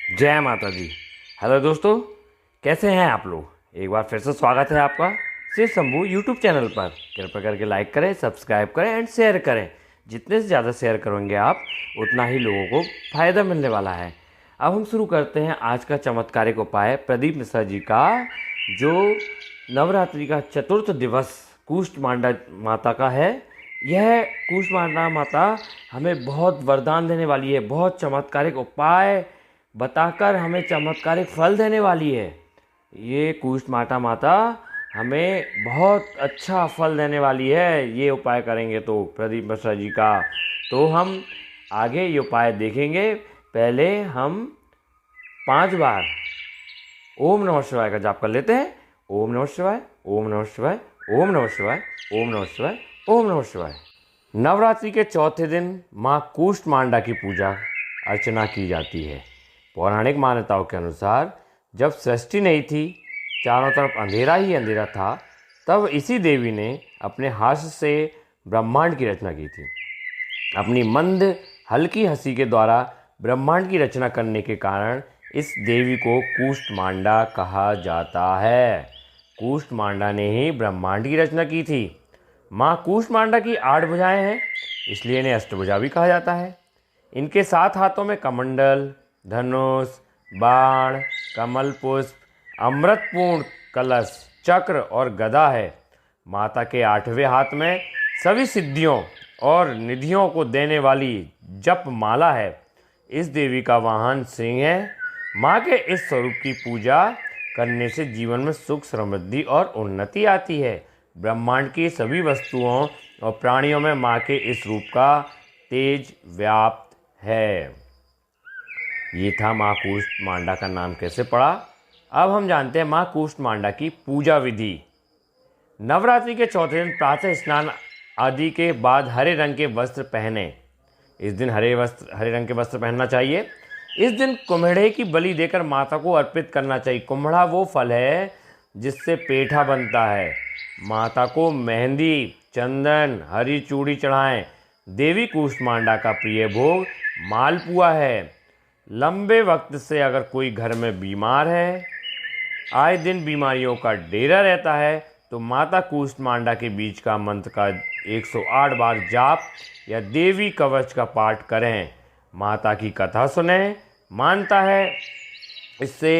जय माता दी। हेलो दोस्तों, कैसे हैं आप लोग। एक बार फिर से स्वागत है आपका शिव शंभू यूट्यूब चैनल पर। कृपया करके लाइक करें, सब्सक्राइब करें एंड शेयर करें। जितने से ज़्यादा शेयर करेंगे आप, उतना ही लोगों को फ़ायदा मिलने वाला है। अब हम शुरू करते हैं आज का चमत्कारिक उपाय प्रदीप मिश्रा जी का, जो नवरात्रि का चतुर्थ दिवस कुष्ठ मांडा माता का है। यह कुष्ठ मांडा माता हमें बहुत वरदान देने वाली है, बहुत चमत्कारिक उपाय बताकर हमें चमत्कारिक फल देने वाली है। ये कुष्ठ माता माता हमें बहुत अच्छा फल देने वाली है, ये उपाय करेंगे तो प्रदीप मिश्रा जी का। तो हम आगे ये उपाय देखेंगे। पहले हम 5 बार ओम नमः शिवाय का जाप कर लेते हैं। ओम नमः शिवाय, ओम नमः शिवाय, ओम नमः शिवाय, ओम नमः शिवाय, ओम नमः शिवाय। नवरात्रि के चौथे दिन माँ कुष्ठ मांडा की पूजा अर्चना की जाती है। पौराणिक मान्यताओं के अनुसार जब सृष्टि नहीं थी, चारों तरफ अंधेरा ही अंधेरा था, तब इसी देवी ने अपने हाथ से ब्रह्मांड की रचना की थी। अपनी मंद हल्की हंसी के द्वारा ब्रह्मांड की रचना करने के कारण इस देवी को कुष्ठ मांडा कहा जाता है। कुष्ठ मांडा ने ही ब्रह्मांड की रचना की थी। माँ कुष्ठ मांडा की 8 भुजाएं हैं, इसलिए इन्हें अष्टभुजा भी कहा जाता है। इनके 7 हाथों में कमंडल, धनुष, बाण, कमल पुष्प, अमृतपूर्ण कलश, चक्र और गदा है। माता के 8वें हाथ में सभी सिद्धियों और निधियों को देने वाली जप माला है। इस देवी का वाहन सिंह है। माँ के इस स्वरूप की पूजा करने से जीवन में सुख, समृद्धि और उन्नति आती है। ब्रह्मांड की सभी वस्तुओं और प्राणियों में माँ के इस रूप का तेज व्याप्त है। ये था माँ कुष्ठ मांडा का नाम कैसे पड़ा। अब हम जानते हैं माँ कुष्ठ मांडा की पूजा विधि। नवरात्रि के चौथे दिन प्रातः स्नान आदि के बाद हरे रंग के वस्त्र पहने। इस दिन हरे रंग के वस्त्र पहनना चाहिए। इस दिन कुम्हड़े की बलि देकर माता को अर्पित करना चाहिए। कुम्हड़ा वो फल है जिससे पेठा बनता है। माता को मेहंदी, चंदन, हरी चूड़ी चढ़ाएं। देवी कुष्ठ मांडा का प्रिय भोग मालपुआ है। लंबे वक्त से अगर कोई घर में बीमार है, आए दिन बीमारियों का डेरा रहता है, तो माता कुष्ठ मांडा के बीच का मंत्र का 108 बार जाप या देवी कवच का पाठ करें। माता की कथा सुनें। मानता है इससे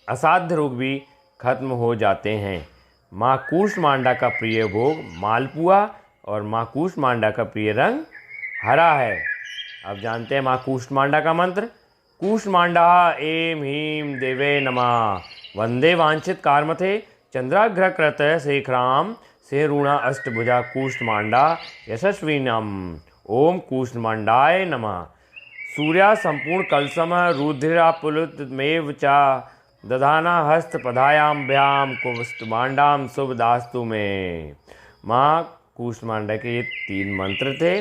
असाध्य रोग भी खत्म हो जाते हैं। माँ कुष्ठ मांडा का प्रिय भोग मालपुआ और माँ कुष्ठ मांडा का प्रिय रंग हरा है। अब जानते हैं माँ कुष्ठ मांडा का मंत्र। कुष्ठ मांडा एम ह्रीं देवे नमः। वंदे वांछित कारमथे चंद्राग्रकृत शेखराम सेरूणा अष्टभुजा कुष्ठ मांडा यशस्विनम। ओम कुष्ठ मांडाय नमः। सूर्या संपूर्ण कलसम रुधिरा पुलुतमेव चा दधाना हस्त पधायाम्भ्याम कुष्ठ मांडाम शुभ दास्तु में। माँ कुष्ठ मांडा के ये 3 मंत्र थे।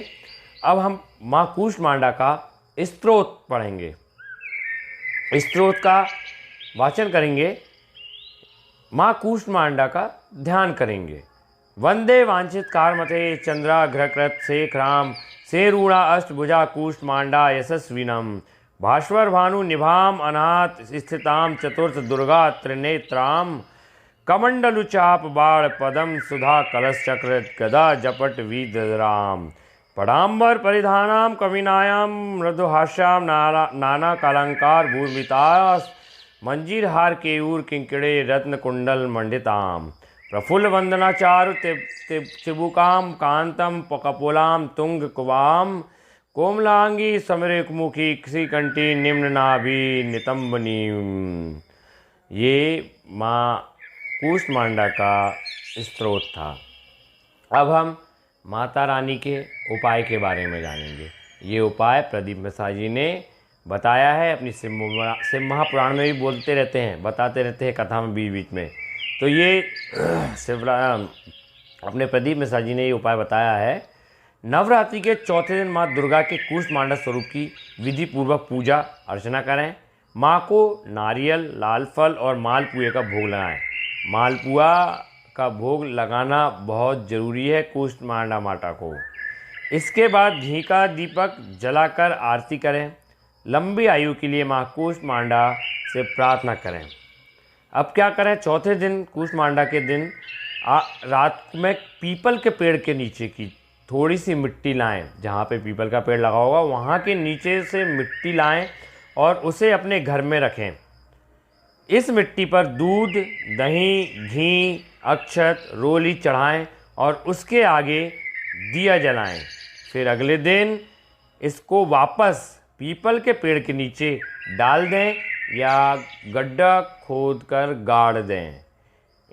अब हम माँ कुष्ठ मांडा का स्तोत्र पढ़ेंगे, स्तोत्र का वाचन करेंगे, माँ कुष्ठ मांडा का ध्यान करेंगे। वंदे वांछित कारमथे चंद्राग्रकृत शेखराम सेरूणा अष्टभुजा कुष्ठ मांडा यशस्विनम। भास्वर भानु निभाम अनाथ स्थिताम चतुर्थ दुर्गा त्रिनेत्राम। कमंडलुचाप बाण पदम सुधा कलश चक्र गदा जपट वीदराम। पडाम्बर परिधानाम कविनायाम मृदुहास्याम नाना कालंकार भूर्वितास। मंजीर हार केयूर किंकड़े रत्न कुंडल मंडिताम। प्रफुल्ल वंदना चारु चिबुकाम कांतम कपोलाम तुंग कुवाम। कोमलांगी समरेखमुखी श्रीकंठी निम्न नाभि नितंबनी। ये माँ कुष्ठ मांडा का स्तोत्र था। अब हम माता रानी के उपाय के बारे में जानेंगे। ये उपाय प्रदीप मिश्रा जी ने बताया है। अपनी शिव महापुराण में भी बोलते रहते हैं, बताते रहते हैं कथा में बीच बीच में। तो ये अपने प्रदीप मिश्रा जी ने ये उपाय बताया है। नवरात्रि के चौथे दिन माँ दुर्गा के कुष्ठ मांडा स्वरूप की विधि पूर्वक पूजा अर्चना करें। माँ को नारियल, लाल फल और मालपुए का भोग लगाएं। मालपुआ का भोग लगाना बहुत ज़रूरी है कुष्ठ मांडा माता को। इसके बाद घी का दीपक जलाकर आरती करें। लंबी आयु के लिए माँ कूष्मांडा से प्रार्थना करें। अब क्या करें, चौथे दिन कूष्मांडा के दिन रात में पीपल के पेड़ के नीचे की थोड़ी सी मिट्टी लाएं, जहाँ पे पीपल का पेड़ लगा होगा वहाँ के नीचे से मिट्टी लाएं और उसे अपने घर में रखें। इस मिट्टी पर दूध, दही, घी, अक्षत, रोली चढ़ाएं और उसके आगे दिया जलाएं। फिर अगले दिन इसको वापस पीपल के पेड़ के नीचे डाल दें या गड्ढा खोदकर गाड़ दें।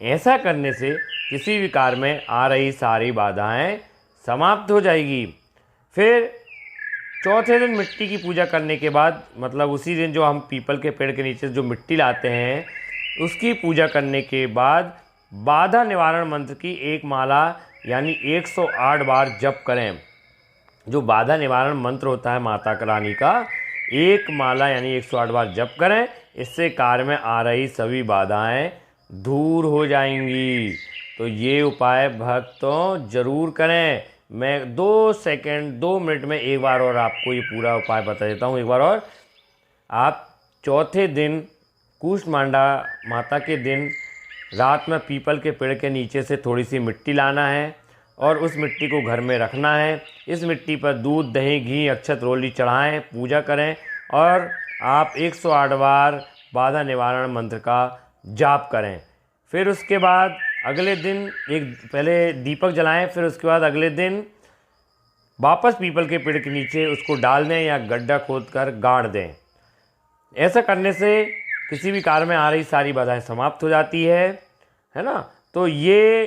ऐसा करने से किसी भी कार्य में आ रही सारी बाधाएं समाप्त हो जाएगी। फिर चौथे दिन मिट्टी की पूजा करने के बाद, मतलब उसी दिन जो हम पीपल के पेड़ के नीचे जो मिट्टी लाते हैं उसकी पूजा करने के बाद बाधा निवारण मंत्र की एक माला यानी 108 बार जप करें। जो बाधा निवारण मंत्र होता है माता रानी का, एक माला यानी 108 बार जप करें। इससे कार्य में आ रही सभी बाधाएं दूर हो जाएंगी। तो ये उपाय भक्तों ज़रूर करें। मैं 2 मिनट में एक बार और आपको ये पूरा उपाय बता देता हूँ। एक बार और, आप चौथे दिन कूष्मांडा माता के दिन रात में पीपल के पेड़ के नीचे से थोड़ी सी मिट्टी लाना है और उस मिट्टी को घर में रखना है। इस मिट्टी पर दूध, दही, घी, अक्षत, रोली चढ़ाएं, पूजा करें और आप 108 बार बाधा निवारण मंत्र का जाप करें। फिर उसके बाद अगले दिन पहले दीपक जलाएं, फिर उसके बाद अगले दिन वापस पीपल के पेड़ के नीचे उसको डाल दें या गड्ढा खोदकर गाड़ दें। ऐसा करने से किसी भी कार्य में आ रही सारी बाधाएं समाप्त हो जाती है ना। तो ये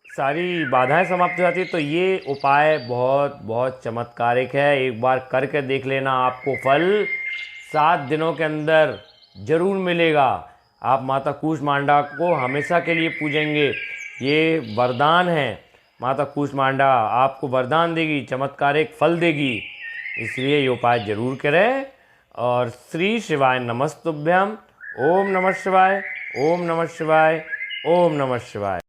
सारी बाधाएं समाप्त हो जाती है। तो ये उपाय बहुत बहुत चमत्कारिक है। एक बार करके देख लेना, आपको फल 7 दिनों के अंदर ज़रूर मिलेगा। आप माता कूष्मांडा को हमेशा के लिए पूजेंगे। ये वरदान है, माता कूष्मांडा आपको वरदान देगी, चमत्कारिक फल देगी। इसलिए ये उपाय ज़रूर करें। और श्री शिवाय नमस्तुभ्यम। ओम नमः शिवाय, ओम नमः शिवाय, ओम नमः शिवाय।